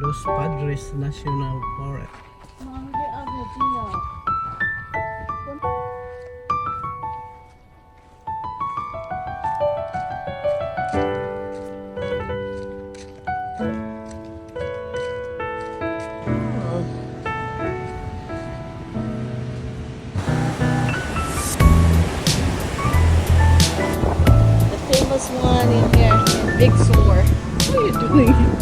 Los Padres National Forest. The famous one in here, in Big Sur. What are you doing?